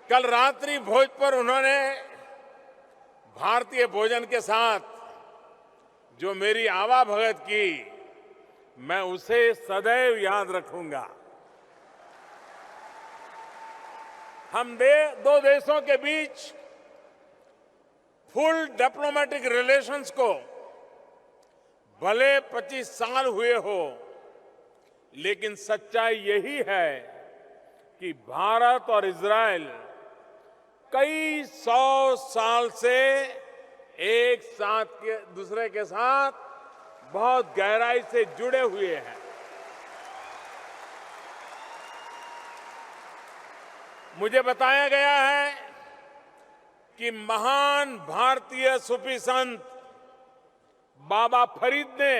कल रात्रि भोज पर उन्होंने भारतीय भोजन के साथ जो मेरी आवाभगत की, मैं उसे सदैव याद रखूंगा। हम दो देशों के बीच फुल डिप्लोमेटिक रिलेशंस को भले 25 साल हुए हो, लेकिन सच्चाई यही है कि भारत और इजरायल कई 100 साल से एक साथ के दूसरे के साथ बहुत गहराई से जुड़े हुए हैं। मुझे बताया गया है कि महान भारतीय सूफी संत बाबा फरीद ने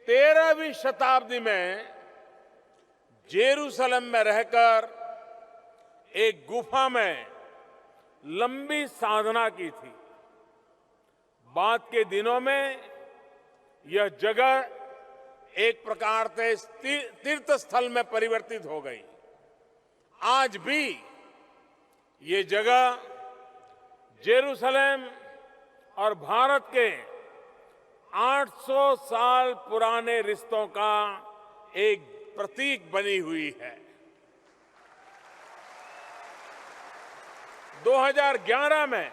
13वीं शताब्दी में जेरूसलम में रहकर एक गुफा में लंबी साधना की थी। बाद के दिनों में यह जगह एक प्रकार से तीर्थ स्थल में परिवर्तित हो गई। आज भी ये जगह जेरूसलम और भारत के 800 साल पुराने रिश्तों का एक प्रतीक बनी हुई है। 2011 में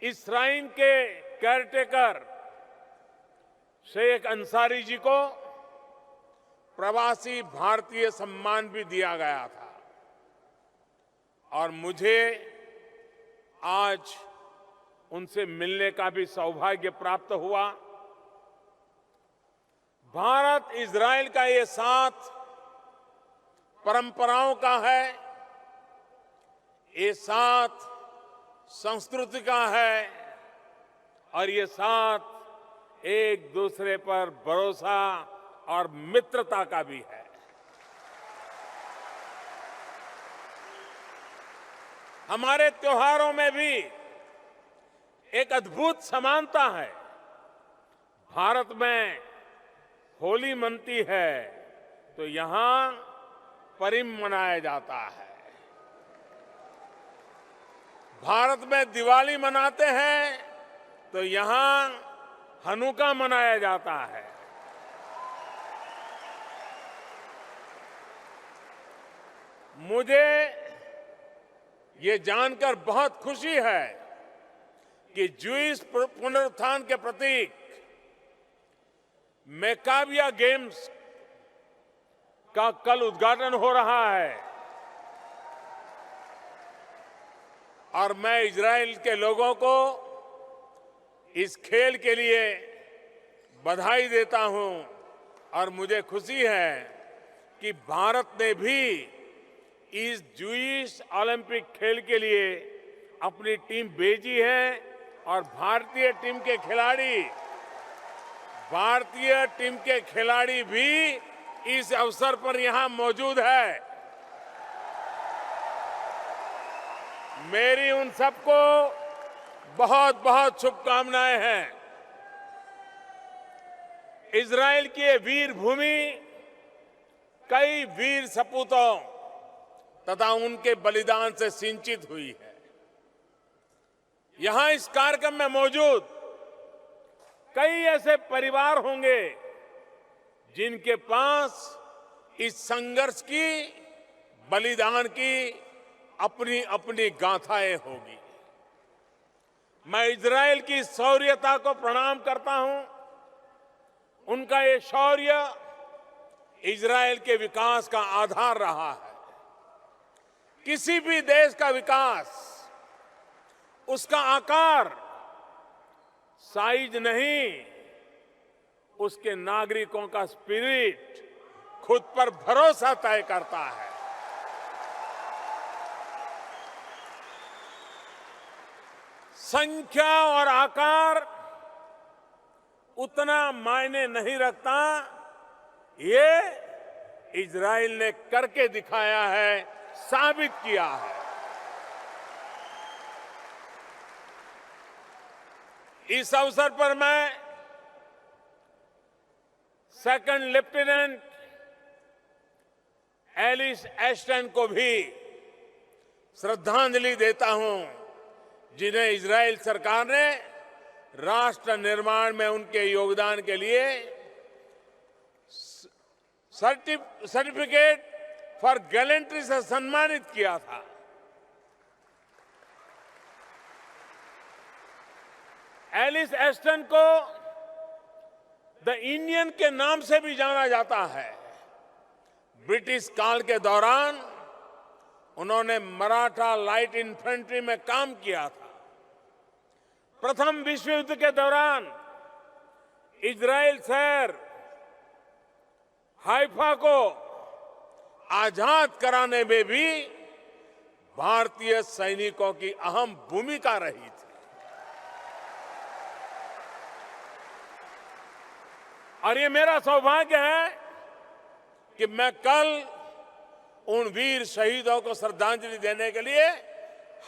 इस श्राइन के केयरटेकर शेख अंसारी जी को प्रवासी भारतीय सम्मान भी दिया गया था और मुझे आज उनसे मिलने का भी सौभाग्य प्राप्त हुआ। भारत इजरायल का ये साथ परंपराओं का है, ये साथ संस्कृति का है और ये साथ एक दूसरे पर भरोसा और मित्रता का भी है। हमारे त्योहारों में भी एक अद्भुत समानता है। भारत में होली मनती है तो यहां परिम मनाया जाता है। भारत में दिवाली मनाते हैं तो यहां हनुका मनाया जाता है। मुझे ये जानकर बहुत खुशी है कि ज्यूइश पुनरुत्थान के प्रतीक मैकाबिया गेम्स का कल उद्घाटन हो रहा है और मैं इजराइल के लोगों को इस खेल के लिए बधाई देता हूं और मुझे खुशी है कि भारत ने भी इस ज्यूइश ओलंपिक खेल के लिए अपनी टीम भेजी है और भारतीय टीम के खिलाड़ी भी इस अवसर पर यहां मौजूद है। मेरी उन सबको बहुत बहुत शुभकामनाएं हैं। इजराइल की ये वीर भूमि कई वीर सपूतों तथा उनके बलिदान से सिंचित हुई है। यहां इस कार्यक्रम में मौजूद कई ऐसे परिवार होंगे जिनके पास इस संघर्ष की, बलिदान की अपनी अपनी गाथाएं होगी। मैं इजराइल की शौर्यता को प्रणाम करता हूं। उनका ये शौर्य इजराइल के विकास का आधार रहा है। किसी भी देश का विकास, उसका आकार साइज नहीं, उसके नागरिकों का स्पिरिट, खुद पर भरोसा तय करता है। संख्या और आकार उतना मायने नहीं रखता, ये इजराइल ने करके दिखाया है, साबित किया है। इस अवसर पर मैं सेकंड लेफ्टिनेंट एलिस एस्टन को भी श्रद्धांजलि देता हूं, जिन्हें इजराइल सरकार ने राष्ट्र निर्माण में उनके योगदान के लिए सर्टिफिकेट फॉर गैलेंट्री से सम्मानित किया था। एलिस एस्टन को द इंडियन के नाम से भी जाना जाता है। ब्रिटिश काल के दौरान उन्होंने मराठा लाइट इन्फेंट्री में काम किया था। प्रथम विश्व युद्ध के दौरान इजराइल शहर हाइफा को आजाद कराने में भी भारतीय सैनिकों की अहम भूमिका रही थी। और ये मेरा सौभाग्य है कि मैं कल उन वीर शहीदों को श्रद्धांजलि देने के लिए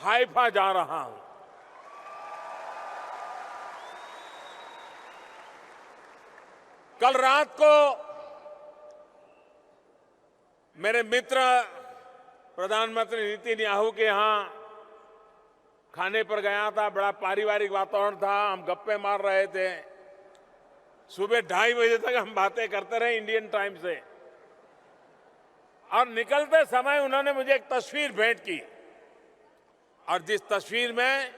हाइफा जा रहा हूं। कल रात को मेरे मित्र प्रधानमंत्री नेतन्याहू के यहां खाने पर गया था। बड़ा पारिवारिक वातावरण था, हम गप्पे मार रहे थे। सुबह 2:30 बजे तक हम बातें करते रहे इंडियन टाइम से। और निकलते समय उन्होंने मुझे एक तस्वीर भेंट की, और जिस तस्वीर में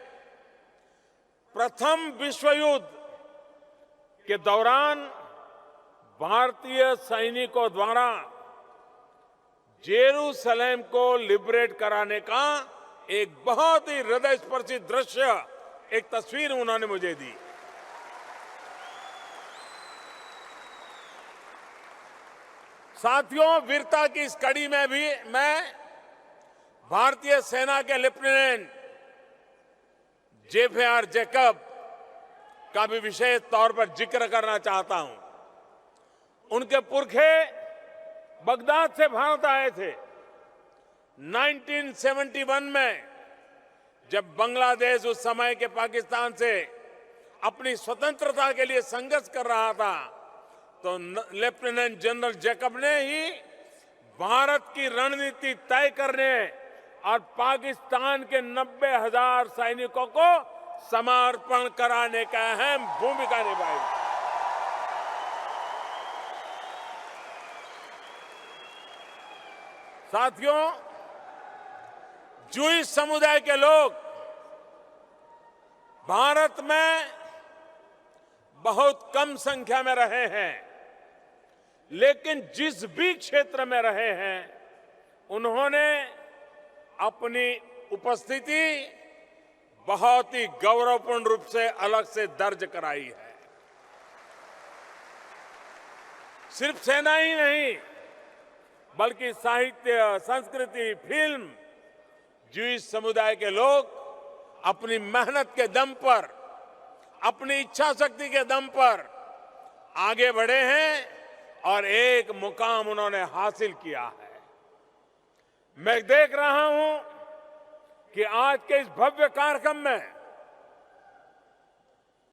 प्रथम विश्व युद्ध के दौरान भारतीय सैनिकों द्वारा जेरूसलेम को लिबरेट कराने का एक बहुत ही हृदयस्पर्शी दृश्य, एक तस्वीर उन्होंने मुझे दी। साथियों, वीरता की इस कड़ी में भी मैं भारतीय सेना के लेफ्टिनेंट जेफेआर जैकब का भी विशेष तौर पर जिक्र करना चाहता हूं। उनके पुरखे बगदाद से भारत आए थे। 1971 में जब बांग्लादेश उस समय के पाकिस्तान से अपनी स्वतंत्रता के लिए संघर्ष कर रहा था, तो लेफ्टिनेंट जनरल जैकब ने ही भारत की रणनीति तय करने और पाकिस्तान के 90,000 सैनिकों को समर्पण कराने का अहम भूमिका निभाई। साथियों, जूइश समुदाय के लोग भारत में बहुत कम संख्या में रहे हैं, लेकिन जिस भी क्षेत्र में रहे हैं उन्होंने अपनी उपस्थिति बहुत ही गौरवपूर्ण रूप से अलग से दर्ज कराई है। सिर्फ सेना ही नहीं, बल्कि साहित्य, संस्कृति, फिल्म, जूइश समुदाय के लोग अपनी मेहनत के दम पर, अपनी इच्छा शक्ति के दम पर आगे बढ़े हैं और एक मुकाम उन्होंने हासिल किया है। मैं देख रहा हूं कि आज के इस भव्य कार्यक्रम में